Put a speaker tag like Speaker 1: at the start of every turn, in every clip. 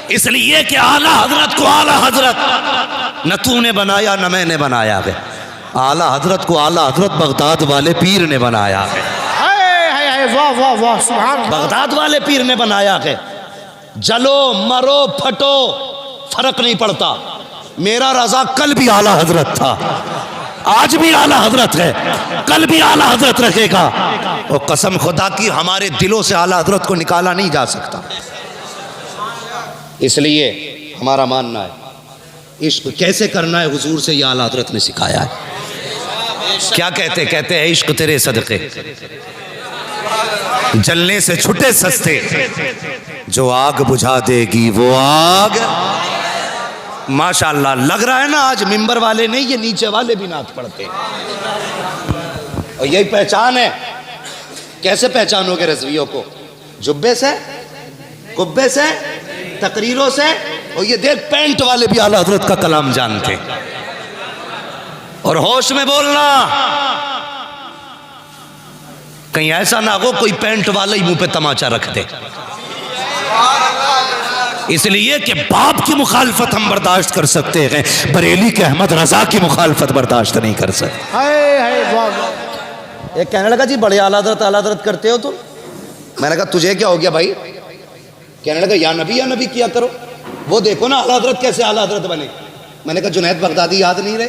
Speaker 1: اس لیے کہ اعلیٰ حضرت کو اعلیٰ حضرت نہ تو نے بنایا نہ میں نے بنایا ہے، اعلیٰ حضرت کو اعلیٰ حضرت بغداد والے پیر نے بنایا ہے،
Speaker 2: واہ واہ واہ سبحان اللہ۔
Speaker 1: بغداد والے پیر نے بنایا ہے۔ جلو مرو پھٹو فرق نہیں پڑتا، میرا رضا کل بھی اعلیٰ حضرت تھا، آج بھی اعلیٰ حضرت ہے، کل بھی اعلیٰ حضرت رکھے گا، اور قسم خدا کی ہمارے دلوں سے اعلیٰ حضرت کو نکالا نہیں جا سکتا۔ اس لیے ہمارا ماننا ہے عشق کیسے کرنا ہے، حضور سے یہ اعلیٰ حضرت نے سکھایا ہے۔ کیا کہتے ہیں عشق تیرے صدقے جلنے سے چھٹے سستے، جو آگ بجھا دے گی وہ آگ۔ ماشاءاللہ لگ رہا ہے نا آج ممبر والے نہیں، یہ نیچے والے بھی نعت پڑھتے ہیں، اور یہی پہچان ہے۔ کیسے پہچانو گے رضویوں کو؟ جبے سے، کبے سے، تقریروں سے، اور یہ دیکھ پینٹ والے بھی اعلیٰ حضرت کا کلام جانتے، اور ہوش میں بولنا، کہیں ایسا نہ ہو کوئی پینٹ والا ہی منہ پہ تماچا رکھ دے۔ اس لیے کہ باپ کی مخالفت ہم برداشت کر سکتے ہیں، بریلی کے احمد رضا کی مخالفت برداشت نہیں کر سکتے۔ ایک کہنے لگا جی بڑے اعلیٰ حضرت کرتے ہو تم؟ میں نے کہا تجھے کیا ہو گیا بھائی؟ کہنے لگا یا نبی کیا کرو، وہ دیکھو نا اعلیٰ حضرت کیسے اعلیٰ حضرت بنے۔ میں نے کہا جنید بغدادی یاد نہیں رہے؟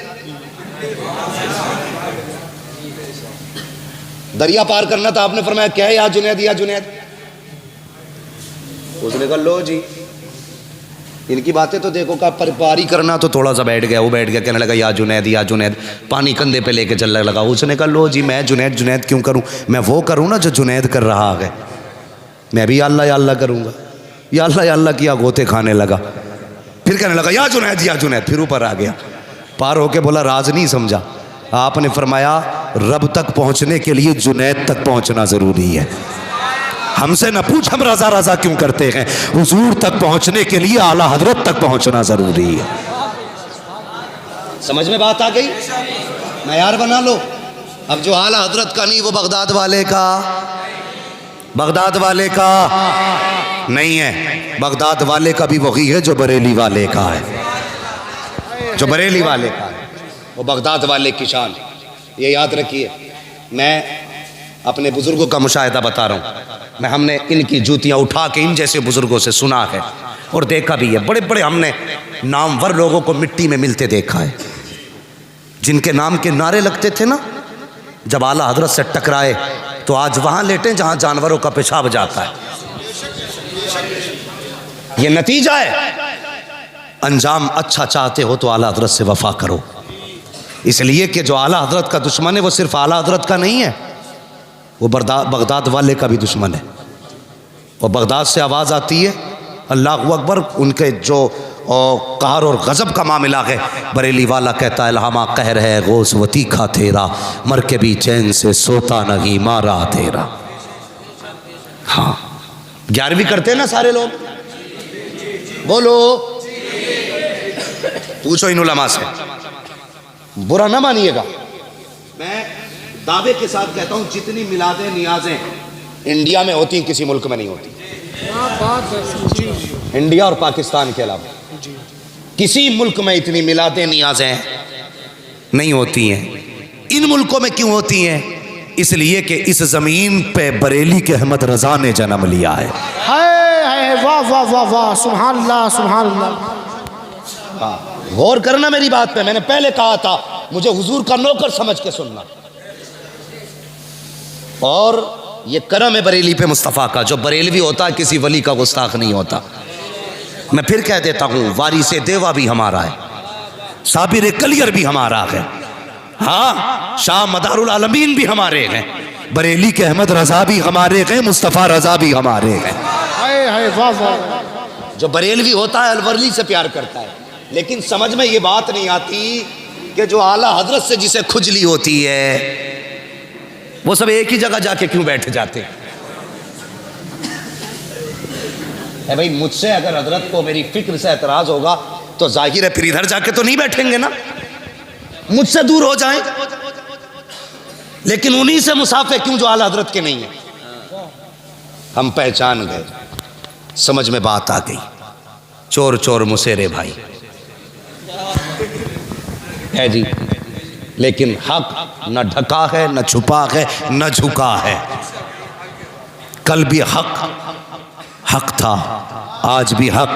Speaker 1: دریا پار کرنا تھا، آپ نے فرمایا کیا ہے یا جنید یا جنید؟ اس نے کہا لو جی ان کی باتیں تو دیکھو، کہ پاری کرنا تو تھوڑا سا بیٹھ گیا، وہ بیٹھ گیا، کہنے لگا یا جنید، پانی کندھے پہ لے کے چلنے لگا۔ اس نے کہا لو جی میں جنید کیوں کروں، میں وہ کروں نا جو جنید کر رہا ہے، میں بھی اللہ یا اللہ کروں گا۔ یا اللہ کیا، گوتے کھانے لگا، پھر کہنے لگا یا جنید، پھر اوپر آ گیا، پار ہو کے بولا راز نہیں سمجھا۔ آپ نے فرمایا رب تک پہنچنے کے لیے جنید تک پہنچنا ضروری ہے، ہم سے نہ پوچھ ہم رضا کیوں کرتے ہیں، حضور تک پہنچنے کے لیے اعلیٰ حضرت تک پہنچنا ضروری ہے۔ سمجھ میں بات آ گئی؟ معیار بنا لو۔ اب جو اعلیٰ حضرت کا نہیں وہ بغداد والے کا نہیں ہے، بغداد والے کا بھی وہی ہے جو بریلی والے کا ہے، وہ بغداد والے کی شان۔ یہ یاد رکھیے، میں اپنے بزرگوں کا مشاہدہ بتا رہا ہوں، ہم نے ان کی جوتیاں اٹھا کے ان جیسے بزرگوں سے سنا ہے اور دیکھا بھی ہے، بڑے ہم نے نامور لوگوں کو مٹی میں ملتے دیکھا ہے، جن کے نام کے نعرے لگتے تھے نا، جب اعلیٰ حضرت سے ٹکرائے تو آج وہاں لیٹیں جہاں جانوروں کا پیشاب جاتا ہے۔ یہ نتیجہ ہے، انجام اچھا چاہتے ہو تو اعلیٰ حضرت سے وفا کرو، اس لیے کہ جو اعلیٰ حضرت کا دشمن ہے وہ صرف اعلیٰ حضرت کا نہیں ہے، وہ بغداد والے کا بھی دشمن ہے۔ اور بغداد سے آواز آتی ہے اللہ اکبر، ان کے جو قہر اور غضب کا معاملہ ہے، بریلی والا کہتا ہے الہامہ قہر ہے غوث و تیکھا تیرا، مر کے بھی چین سے سوتا نہیں مارا تیرا۔ ہاں 11ویں کرتے ہیں نا سارے لوگ، بولو، پوچھو ان علماء سے، برا نہ مانیے گا، میں دعوے کے ساتھ کہتا ہوں جتنی میلادیں نیازیں انڈیا میں ہوتی کسی ملک میں نہیں ہوتی، انڈیا اور پاکستان کے علاوہ کسی ملک میں اتنی میلادیں نیازیں نہیں ہوتی ہیں۔ ان ملکوں میں کیوں ہوتی ہیں؟ اس لیے کہ اس زمین پہ بریلی کے احمد رضا نے جنم لیا ہے۔
Speaker 2: واہ واہ واہ واہ سبحان اللہ سبحان اللہ۔
Speaker 1: غور کرنا میری بات پہ، میں نے پہلے کہا تھا مجھے حضور کا نوکر سمجھ کے سننا، اور یہ کرم ہے بریلی پہ مصطفیٰ کا، جو بریلوی ہوتا ہے کسی ولی کا گستاخ نہیں ہوتا۔ میں پھر کہہ دیتا ہوں وارث دیوا بھی ہمارا ہے، صابر کلیر بھی ہمارا ہے، ہاں شاہ مدار العالمین بھی ہمارے ہیں، بریلی کے احمد رضا بھی ہمارے ہیں، مصطفیٰ رضا بھی ہمارے ہیں۔ جو بریلوی ہوتا ہے الورلی سے پیار کرتا ہے، لیکن سمجھ میں یہ بات نہیں آتی کہ جو اعلیٰ حضرت سے جسے کھجلی ہوتی ہے وہ سب ایک ہی جگہ جا کے کیوں بیٹھ جاتے ہیں؟ اے بھائی مجھ سے اگر حضرت کو میری فکر سے اعتراض ہوگا تو ظاہر ہے پھر ادھر جا کے تو نہیں بیٹھیں گے نا، مجھ سے دور ہو جائیں، لیکن انہی سے مسافے کیوں جو اعلیٰ حضرت کے نہیں ہیں؟ ہم پہچان گئے، سمجھ میں بات آ گئی۔ چور چور مسیرے بھائی ہے جی، لیکن حق نہ ڈھکا ہے نہ چھپا ہے نہ جھکا ہے. کل بھی حق تھا، آج بھی حق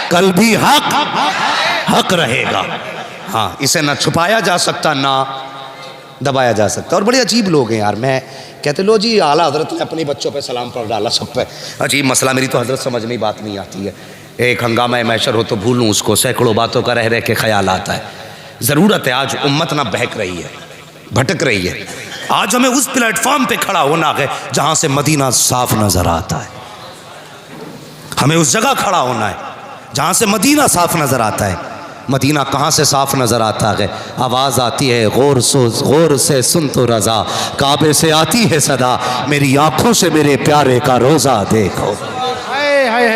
Speaker 1: کل بھی حق رہے گا. ہاں، اسے نہ چھپایا جا سکتا نہ دبایا جا سکتا. اور بڑے عجیب لوگ ہیں یار. میں کہتے لو جی اعلیٰ حضرت نے اپنے بچوں پہ سلام پڑھ ڈالا سب پہ. عجیب مسئلہ، میری تو حضرت سمجھ میں بات نہیں آتی ہے. ایک ہنگامہ محشر ہو تو بھولوں اس کو، سینکڑوں باتوں کا رہ کے خیال آتا ہے. ضرورت ہے، آج امت نہ بہک رہی ہے، بھٹک رہی ہے. آج ہمیں اس پلیٹ فارم پہ کھڑا ہونا ہے جہاں سے مدینہ صاف نظر آتا ہے. ہمیں اس جگہ کھڑا ہونا ہے جہاں سے مدینہ صاف نظر آتا ہے. مدینہ کہاں سے صاف نظر آتا ہے؟ آواز آتی ہے غور سے سن تو رضا، کعبے سے آتی ہے صدا، میری آنکھوں سے میرے پیارے کا روزہ دیکھو.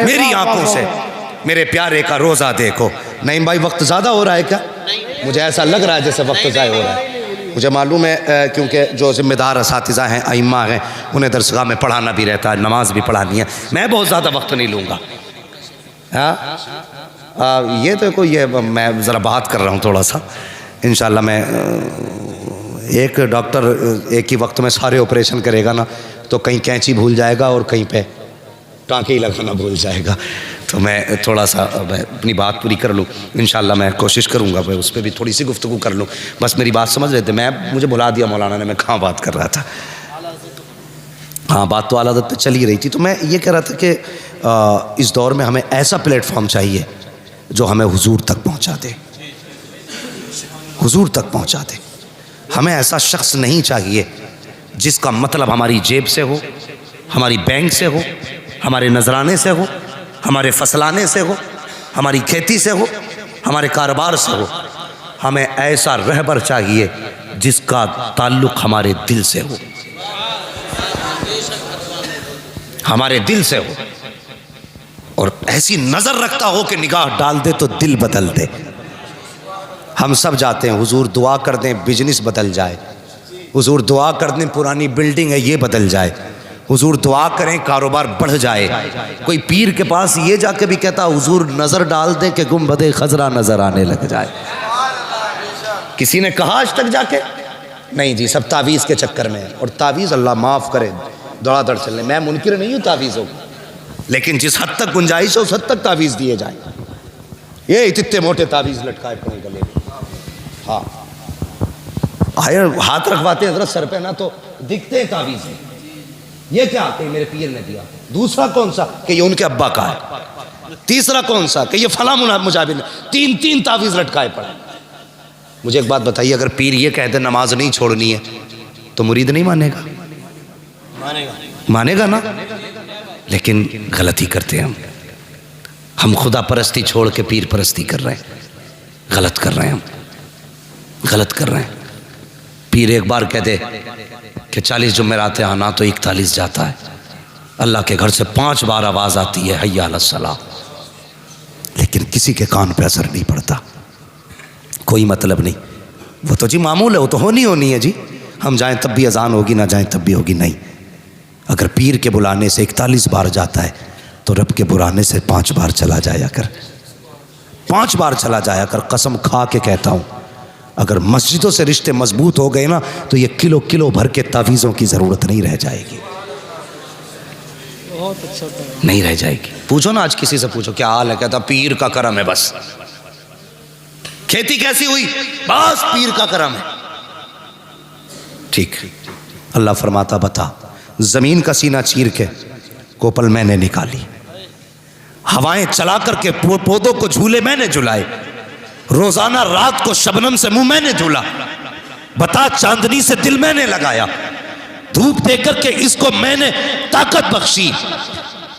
Speaker 1: میری آنکھوں سے میرے پیارے کا روزہ دیکھو. نعیم بھائی وقت زیادہ ہو رہا ہے کیا؟ مجھے ایسا لگ رہا ہے جیسے وقت ضائع ہو رہا ہے. مجھے معلوم ہے کیونکہ جو ذمہ دار اساتذہ ہیں، ائمہ ہیں، انہیں درسگاہ میں پڑھانا بھی رہتا ہے، نماز بھی پڑھانی ہے. میں بہت زیادہ وقت نہیں لوں گا. یہ تو یہ میں ذرا بات کر رہا ہوں تھوڑا سا. انشاءاللہ میں ایک ڈاکٹر ایک ہی وقت میں سارے آپریشن کرے گا نا تو کہیں کینچی بھول جائے گا اور کہیں پہ ٹانکے ہی لگانا بھول جائے گا. تو میں تھوڑا سا اپنی بات پوری کر لوں. انشاءاللہ میں کوشش کروں گا اس پہ بھی تھوڑی سی گفتگو کر لوں. بس میری بات سمجھ رہے تھے؟ مجھے بلا دیا مولانا نے، میں کہاں بات کر رہا تھا. ہاں، بات تو اعلیٰ حضرت پہ چل ہی رہی تھی. تو میں یہ کہہ رہا تھا کہ اس دور میں ہمیں ایسا پلیٹ فارم چاہیے جو ہمیں حضور تک پہنچا دے، حضور تک پہنچا دے. ہمیں ایسا شخص نہیں چاہیے جس کا مطلب ہماری جیب سے ہو، ہماری بینک سے ہو، ہمارے نذرانے سے ہو، ہمارے فصلانے سے ہو، ہماری کھیتی سے ہو، ہمارے کاروبار سے ہو. ہمیں ایسا رہبر چاہیے جس کا تعلق ہمارے دل سے ہو، ہمارے دل سے ہو، اور ایسی نظر رکھتا ہو کہ نگاہ ڈال دے تو دل بدل دے. ہم سب جاتے ہیں حضور دعا کر دیں بزنس بدل جائے، حضور دعا کر دیں پرانی بلڈنگ ہے یہ بدل جائے، حضور دعا کریں کاروبار بڑھ جائے. کوئی پیر کے پاس یہ جا کے بھی کہتا حضور نظر ڈال دیں کہ گنبد خضرا نظر آنے لگ جائے. کسی نے کہا آج تک جا کے؟ نہیں جی، سب تعویذ کے چکر میں ہے. اور تعویذ اللہ معاف کرے دوڑا دوڑ چلنے. میں منکر نہیں ہوں تعویذوں کو، لیکن جس حد تک گنجائش ہے اس حد تک تعویذ دیے جائیں. یہ اتنے موٹے تعویذ لٹکائے پڑے گلے میں. ہاں، ہاتھ رکھواتے ہیں حضرت سر پہ نا تو دکھتے ہیں تعویذ. یہ کیا کہ میرے پیر نے دیا. دوسرا کون سا کہ یہ ان کے ابا کا ہے. تیسرا کون سا کہ یہ فلاں مجابر نے. تین تعویذ لٹکائے پڑے. مجھے ایک بات بتائیے، اگر پیر یہ کہہ دے نماز نہیں چھوڑنی ہے تو مرید نہیں مانے گا؟ مانے گا نا. لیکن غلطی کرتے ہیں ہم خدا پرستی چھوڑ کے پیر پرستی کر رہے ہیں. غلط کر رہے ہیں، ہم غلط کر رہے ہیں. پیر ایک بار کہہ دے کہ 40 جمعرات آنا تو 41 جاتا ہے. اللہ کے گھر سے 5 بار آواز آتی ہے حی علی الصلاۃ، لیکن کسی کے کان پہ اثر نہیں پڑتا. کوئی مطلب نہیں. وہ تو جی معمول ہے، وہ تو ہونی ہے جی. ہم جائیں تب بھی اذان ہوگی، نہ جائیں تب بھی ہوگی. نہیں، اگر پیر کے بلانے سے 41 بار جاتا ہے تو رب کے بلانے سے 5 بار چلا جایا کر. 5 بار چلا جایا کر. قسم کھا کے کہتا ہوں، اگر مسجدوں سے رشتے مضبوط ہو گئے نا تو یہ کلو بھر کے تعویذوں کی ضرورت نہیں رہ جائے گی. نہیں رہ جائے گی. پوچھو نا آج کسی سے پوچھو کیا حال ہے، کہتا پیر کا کرم ہے بس. کھیتی کیسی ہوئی؟ بس پیر کا کرم ہے. ٹھیک. اللہ فرماتا بتا، زمین کا سینہ چیر کے کوپل میں نے نکالی، ہوائیں چلا کر کے پودوں کو جھولے میں نے جھلائے، روزانہ رات کو شبنم سے منہ میں نے دھولا. بتا چاندنی سے دل میں نے لگایا، دھوپ دے کر کے اس کو میں نے طاقت بخشی.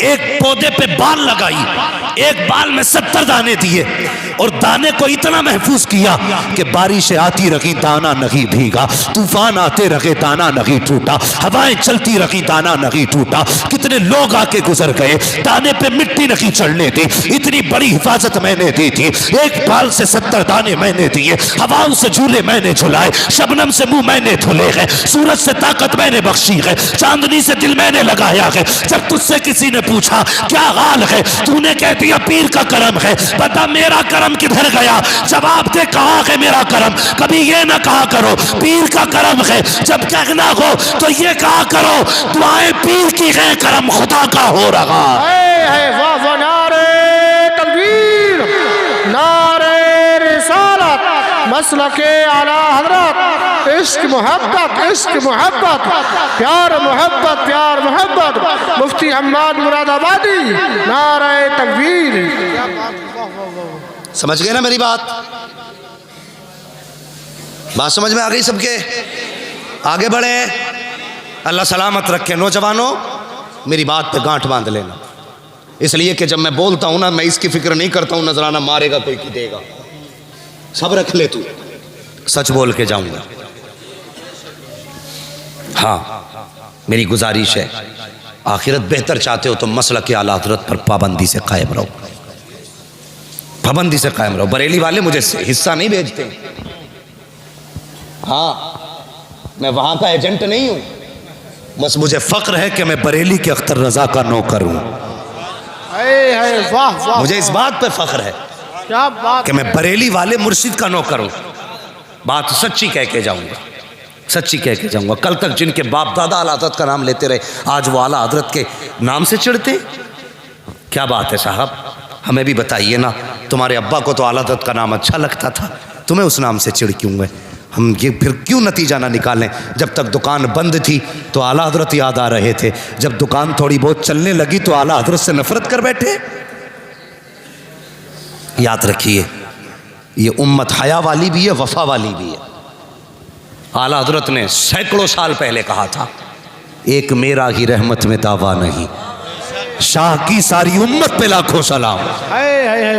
Speaker 1: ایک پودے پہ بال لگائی، ایک بال میں 70 دانے دیے اور دانے کو اتنا محفوظ کیا کہ بارشیں آتی رہی دانا نہیں بھیگا، طوفان آتے رہے دانا نہیں ٹوٹا، ہوائیں چلتی رہی دانا نہیں ٹوٹا، کتنے لوگ آ کے گزر گئے، دانے پہ مٹی نہیں چڑھنے دی، اتنی بڑی حفاظت میں نے دی تھی، ایک بال سے 70 دانے میں نے دیے، ہواؤں سے جھولے میں نے جھلائے، شبنم سے منہ میں نے دھلے ہیں، سورج سے طاقت میں نے بخشی ہے، چاندنی سے دل میں نے لگایا ہے۔ جب تجھ سے کسی نے پوچھا کیا حال ہے، تو نے کہہ دیا پیر کا کرم ہے، بتا میرا کرم کدھر گیا؟ جواب دے کہا ہے میرا کرم، کبھی یہ نہ کہا کرو پیر کا کرم ہے، جب کہنا ہو تو یہ کہا کرو دعائیں پیر کی ہے، کرم خدا کا ہو رہا
Speaker 2: ہے واہ واہ، نعرہ تکبیر، نعرہ رسالت، مسلک اعلی حضرت، عشق محبت، عشق محبت، پیار محبت، پیار محبت، مفتی حماد مراد آبادی، نعرہ تکبیر۔
Speaker 1: سمجھ گئے نا میری بات سمجھ میں آ گئی سب کے؟ آگے بڑھے، اللہ سلامت رکھے۔ نوجوانوں میری بات پہ گانٹھ باندھ لینا، اس لیے کہ جب میں بولتا ہوں نا میں اس کی فکر نہیں کرتا ہوں نظرانہ مارے گا کوئی کی دے گا، سب رکھ لے، تو سچ بول کے جاؤں گا۔ ہاں میری گزارش ہے، آخرت بہتر چاہتے ہو تو مسلک اعلی حضرت پر پابندی سے قائم رہو، پابندی سے قائم رہو۔ بریلی والے مجھے حصہ نہیں بھیجتے، ہاں میں وہاں کا ایجنٹ نہیں ہوں، بس مجھے فخر ہے کہ میں بریلی کے اختر رضا کا نوکر ہوں،
Speaker 2: واہ واہ،
Speaker 1: مجھے اس بات پہ فخر ہے
Speaker 2: کیا بات
Speaker 1: کہ میں بریلی والے مرشد کا نوکر ہوں۔ بات سچی کہہ کے جاؤں گا، سچی کہہ کے جاؤں گا۔ کل تک جن کے باپ دادا اعلیٰ حضرت کا نام لیتے رہے آج وہ اعلیٰ حضرت کے نام سے چڑھتے، کیا بات ہے صاحب؟ ہمیں بھی بتائیے نا، تمہارے ابا کو تو اعلیٰ حضرت کا نام اچھا لگتا تھا، تمہیں اس نام سے چڑھ کیوں گئے؟ ہم یہ پھر کیوں نتیجہ نہ نکالیں؟ جب تک دکان بند تھی تو اعلیٰ حضرت یاد آ رہے تھے، جب دکان تھوڑی بہت چلنے لگی تو اعلیٰ حضرت سے نفرت کر بیٹھے۔ یاد رکھیے یہ امت حیا والی بھی ہے، وفا والی بھی ہے۔ اعلیٰ حضرت نے سینکڑوں سال پہلے کہا تھا ایک میرا ہی رحمت میں دعویٰ نہیں، شاہ کی ساری امت پہ لاکھوں سلام۔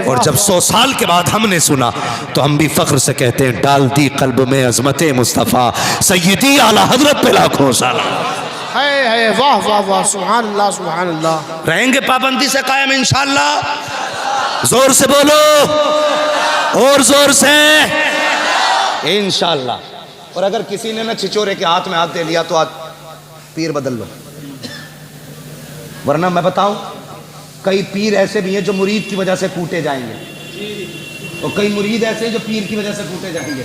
Speaker 1: اور جب 100 سال کے بعد ہم نے سنا تو ہم بھی فخر سے کہتے ہیں ڈال دی قلب میں عظمت مصطفیٰ سیدی اعلیٰ حضرت پہ لاکھوں سلام۔
Speaker 2: واہ واہ واہ، سبحان اللہ سبحان اللہ۔
Speaker 1: رہیں گے پابندی سے قائم انشاءاللہ؟ زور سے بولو، اور زور سے انشاءاللہ۔ اور اگر کسی نے نا چچورے کے ہاتھ میں ہاتھ دے لیا تو آج پیر بدل لو، ورنہ میں بتاؤں کئی پیر ایسے بھی ہیں جو مرید کی وجہ سے کوٹے جائیں گے، اور کئی مرید ایسے ہیں جو پیر کی وجہ سے کوٹے جائیں گے۔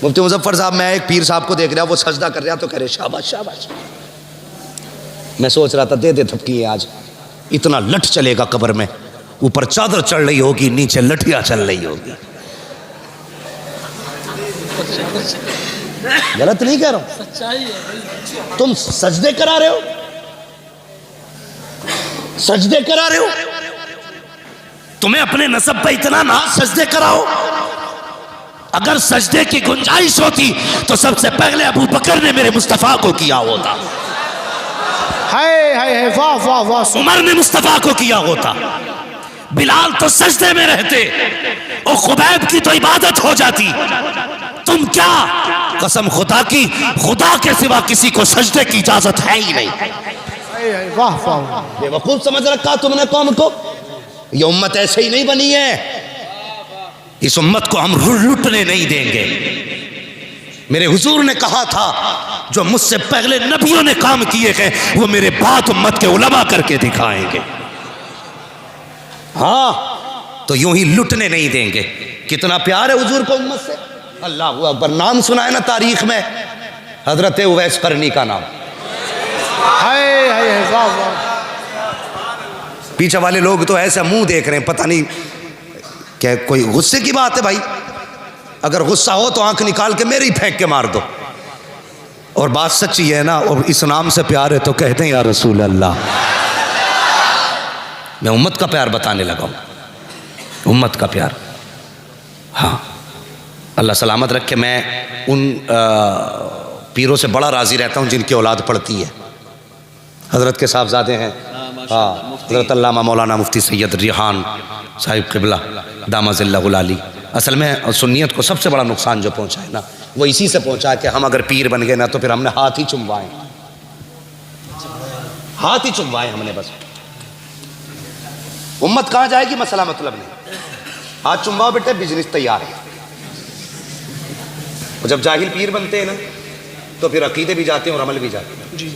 Speaker 1: مفتی مظفر صاحب، میں ایک پیر صاحب کو دیکھ رہا، وہ سجدہ کر رہا تو کہہ رہے شاباش شاباش، میں سوچ رہا تھا دے دے تھپکی، آج اتنا لٹ چلے گا قبر میں، اوپر چادر چڑھ رہی ہوگی نیچے لٹھیاں چل رہی ہوگی۔ غلط نہیں کہہ رہا ہوں، تم سجدے کرا رہے ہو، سجدے کرا رہے ہو، تمہیں اپنے نسب پہ اتنا نہ سجدے کراؤ۔ اگر سجدے کی گنجائش ہوتی تو سب سے پہلے ابو بکر نے میرے مصطفیٰ کو کیا ہوتا،
Speaker 2: واہ واہ واہ،
Speaker 1: عمر نے مصطفیٰ کو کیا ہوتا، بلال تو سجدے میں رہتے، اور خبیب کی تو عبادت ہو جاتی، تم کیا؟ قسم خدا کی، خدا کے سوا کسی کو سجدے کی اجازت ہے ہی نہیں۔
Speaker 2: واہ واہ،
Speaker 1: بے وقوف سمجھ رکھا تم نے قوم کو، یہ امت ایسے ہی نہیں بنی ہے، اس امت کو ہم لٹنے نہیں دیں گے۔ میرے حضور نے کہا تھا جو مجھ سے پہلے نبیوں نے کام کیے ہیں وہ میرے بعد امت کے علماء کر کے دکھائیں گے، ہاں تو یوں ہی لٹنے نہیں دیں گے۔ کتنا پیار ہے حضور کو امت سے، اللہ اکبر۔ نام سنا ہے نا تاریخ میں حضرت اویس قرنی کا نام، پیچھے والے لوگ تو ایسا منہ دیکھ رہے ہیں پتہ نہیں کہ کوئی غصے کی بات ہے بھائی، اگر غصہ ہو تو آنکھ نکال کے میرے ہی پھینک کے مار دو، اور بات سچی ہے نا، اور اس نام سے پیار ہے تو کہتے ہیں یا رسول اللہ۔ میں امت کا پیار بتانے لگا ہوں، امت کا پیار، ہاں اللہ سلامت رکھے۔ میں ان پیروں سے بڑا راضی رہتا ہوں جن کی اولاد پڑھتی ہے، حضرت کے صاحبزادے ہیں ہاں حضرت علامہ مولانا مفتی سید ریحان صاحب قبلہ دامت اللہ العالی. اصل میں سنیت کو سب سے بڑا نقصان جو پہنچا ہے نا وہ اسی سے پہنچا ہے کہ ہم اگر پیر بن گئے نا تو پھر ہم نے ہاتھ ہی چموائے ہم نے بس. امت کہاں جائے گی مسئلہ مطلب نہیں. ہاتھ چمواؤ بیٹے بزنس تیار ہے. اور جب جاہل پیر بنتے ہیں نا تو پھر عقیدے بھی جاتے ہیں اور عمل بھی جاتے ہیں.
Speaker 2: جی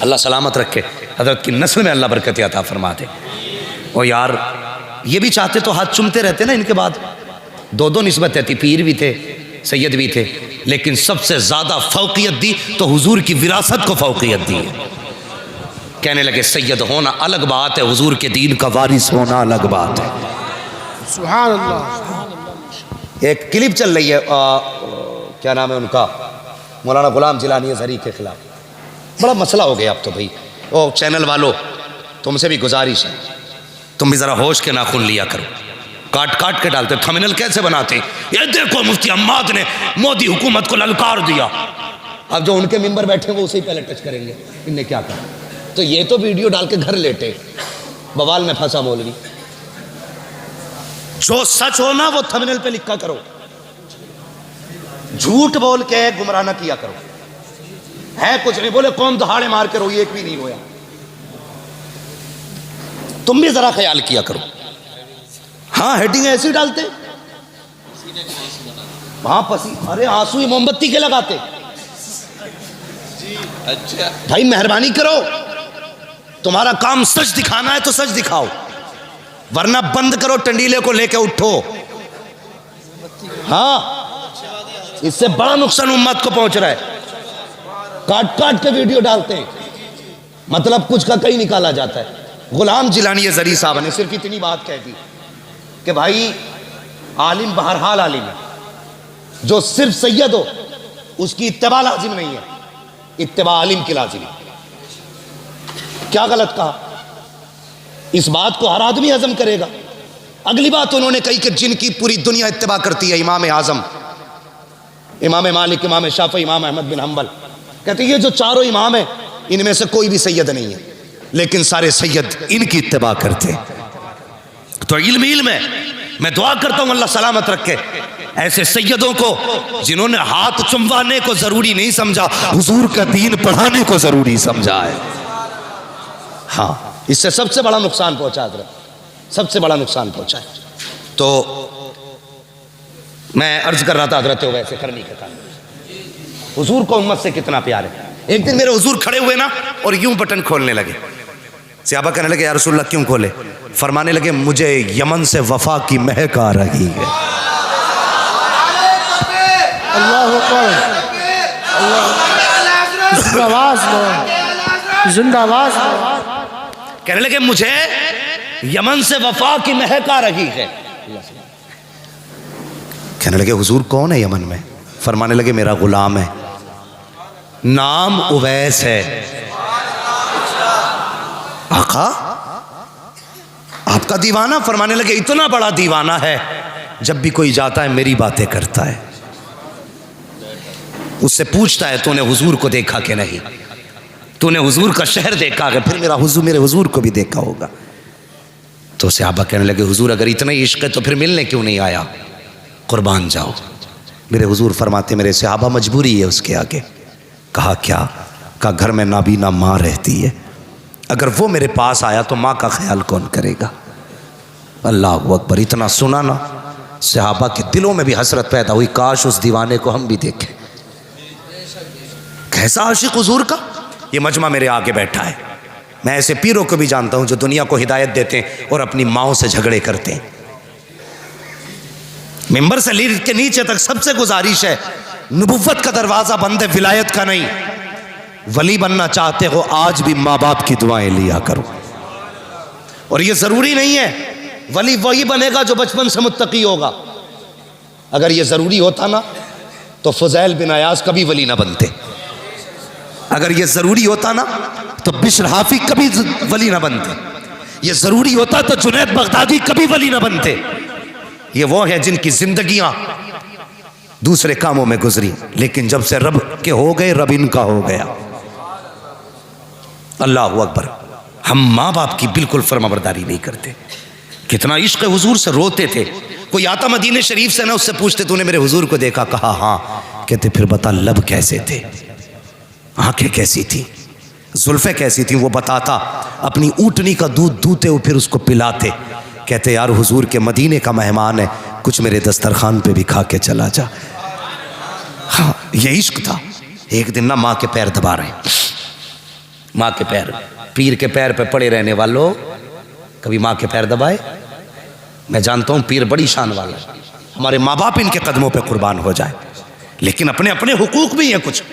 Speaker 1: اللہ سلامت رکھے. حضرت کی نسل میں اللہ برکت عطا فرماتے. اور یار یہ بھی چاہتے تو ہاتھ چومتے رہتے نا. ان کے بعد دو نسبتیں تھی, پیر بھی تھے سید بھی تھے, لیکن سب سے زیادہ فوقیت دی تو حضور کی وراثت کو فوقیت دی ہے. کہنے لگے سید ہونا الگ بات ہے, حضور کے دین کا وارث ہونا الگ بات ہے.
Speaker 2: سبحان اللہ.
Speaker 1: ایک کلپ چل رہی ہے کیا نام ہے ان کا, مولانا غلام جیلانی ازہری کے خلاف. بڑا مسئلہ ہو گیا اب تو بھائی. او چینل والو تم سے بھی گزارش ہے, تم بھی ذرا ہوش کے ناخن لیا کرو. کاٹ کاٹ کے ڈالتے. تھمبنیل کیسے بناتے, یہ دیکھو مفتی حماد نے مودی حکومت کو للکار دیا. اب جو ان کے ممبر بیٹھے ہیں وہ اسے پہلے ٹچ کریں گے ان نے کیا کہا. تو یہ تو ویڈیو ڈال کے گھر لیٹے, بوال میں پھنسا مولوی. جو سچ ہو نا وہ تھمبنیل پہ لکھا کرو, جھوٹ بول کے گمراہ نہ کیا کرو. ہے کچھ نہیں, بولے قوم دہاڑے مار کے روئی, ایک بھی نہیں رویا. تم بھی ذرا خیال کیا کرو. ہاں ہیڈنگ ایسی ڈالتے, ہاں پسی, ارے آنسو ہی موم بتی کے لگاتے. اچھا بھائی مہربانی کرو, تمہارا کام سچ دکھانا ہے تو سچ دکھاؤ, ورنہ بند کرو ٹنڈیلے کو لے کے اٹھو. ہاں اس سے بڑا نقصان امت کو پہنچ رہا ہے. کاٹ کاٹ کے ویڈیو ڈالتے ہیں, مطلب کچھ کا کہیں نکالا جاتا ہے. غلام جیلانی ازہری صاحب نے صرف اتنی بات کہہ دی کہ بھائی عالم بہرحال عالم ہے, جو صرف سید ہو اس کی اتباع لازم نہیں ہے, اتباع عالم کی لازم ہے. کیا غلط کہا؟ اس بات کو ہر آدمی ہضم کرے گا. اگلی بات انہوں نے کہی کہ جن کی پوری دنیا اتباع کرتی ہے, امام اعظم, امام مالک, امام شافعی, امام احمد بن حنبل. کہتے ہیں یہ جو چاروں امام ہیں ان میں سے کوئی بھی سید نہیں ہے, لیکن سارے سید ان کی اتباع کرتے. تو علم ہے. میں دعا کرتا ہوں اللہ سلامت رکھے ایسے سیدوں کو جنہوں نے ہاتھ چموانے کو ضروری نہیں سمجھا, حضور کا دین پڑھانے کو ضروری سمجھا ہے. ہاں اس سے سب سے بڑا نقصان پہنچا حضرت, سب سے بڑا نقصان پہنچا ہے. تو میں عرض کر رہا تھا حضرت ویسے کرنی کے کام, حضور کو امت سے کتنا پیار ہے. ایک دن میرے حضور کھڑے ہوئے نا اور یوں بٹن کھولنے لگے. صحابہ کہنے لگے یا رسول اللہ کیوں کھولے؟ فرمانے لگے مجھے یمن سے وفا کی مہک آ رہی ہے.
Speaker 2: اللہ اکبر, زندہ باز زندہ باز.
Speaker 1: کہنے لگے مجھے یمن سے وفا کی مہک آ رہی ہے. کہنے لگے حضور کون ہے یمن میں؟ فرمانے لگے میرا غلام ہے, نام اویس ہے. آقا آپ کا دیوانہ؟ فرمانے لگے اتنا بڑا دیوانہ ہے جب بھی کوئی جاتا ہے میری باتیں کرتا ہے, اس سے پوچھتا ہے تو نے حضور کو دیکھا کہ نہیں, تو نے حضور کا شہر دیکھا کہ پھر میرے حضور کو بھی دیکھا ہوگا. تو صحابہ کہنے لگے حضور اگر اتنا ہی عشق ہے تو پھر ملنے کیوں نہیں آیا؟ قربان جاؤ. میرے حضور فرماتے میرے صحابہ مجبوری ہے اس کے آگے. کہا کیا؟ کہا گھر میں نابینا ماں رہتی ہے, اگر وہ میرے پاس آیا تو ماں کا خیال کون کرے گا؟ اللہ اکبر. اتنا سنا نا صحابہ کے دلوں میں بھی حسرت پیدا ہوئی, کاش اس دیوانے کو ہم بھی دیکھیں. کیسا عاشق حضور کا. یہ مجمع میرے آگے بیٹھا ہے, میں ایسے پیروں کو بھی جانتا ہوں جو دنیا کو ہدایت دیتے ہیں اور اپنی ماؤں سے جھگڑے کرتے ہیں. ممبر سے لیڈ کے نیچے تک سب سے گزارش ہے, نبوت کا دروازہ بند ہے, ولایت کا نہیں. ولی بننا چاہتے ہو آج بھی ماں باپ کی دعائیں لیا کرو. اور یہ ضروری نہیں ہے ولی وہی بنے گا جو بچپن سے متقی ہوگا. اگر یہ ضروری ہوتا نا تو فضیل بن عیاض کبھی ولی نہ بنتے. اگر یہ ضروری ہوتا نا تو بشر حافی کبھی ولی نہ بنتے. یہ ضروری ہوتا تو جنید بغدادی کبھی ولی نہ بنتے. یہ وہ ہیں جن کی زندگیاں دوسرے کاموں میں گزری, لیکن جب سے رب کے ہو گئے رب ان کا ہو گیا. اللہ اکبر. ہم ماں باپ کی بالکل فرمانبرداری نہیں کرتے. کتنا عشق حضور سے روتے تھے. کوئی آتا مدینہ شریف سے نا، اس سے پوچھتے تو نے میرے حضور کو دیکھا؟ کہا ہاں. کہتے پھر بتا لب کیسے تھے، آنکھیں کیسی تھی، زلفیں کیسی تھیں؟ وہ بتاتا. اپنی اونٹنی کا دودھ دوتے ہوئے پھر اس کو پلاتے. کہتے یار حضور کے مدینے کا مہمان ہے، کچھ میرے دسترخوان پہ بھی کھا کے چلا جا. ہاں یہ عشق تھا. ایک دن نا ماں کے پیر دبا رہے ہیں، ماں کے پیر، پیر کے پیر پہ پڑے رہنے والوں کبھی ماں کے پیر دبائے؟ میں جانتا ہوں پیر بڑی شان والا ہے، ہمارے ماں باپ ان کے قدموں پہ قربان ہو جائے، لیکن اپنے اپنے حقوق بھی ہیں کچھ.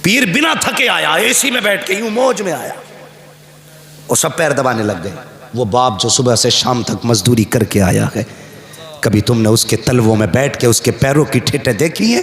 Speaker 1: پیر بنا تھکے آیا، اے سی میں بیٹھ کے یوں موج میں آیا، وہ سب پیر دبانے لگ گئے. وہ باپ جو صبح سے شام تک مزدوری کر کے آیا ہے، کبھی تم نے اس کے تلووں میں بیٹھ کے اس کے پیروں کی ٹھیٹیں دیکھی ہیں؟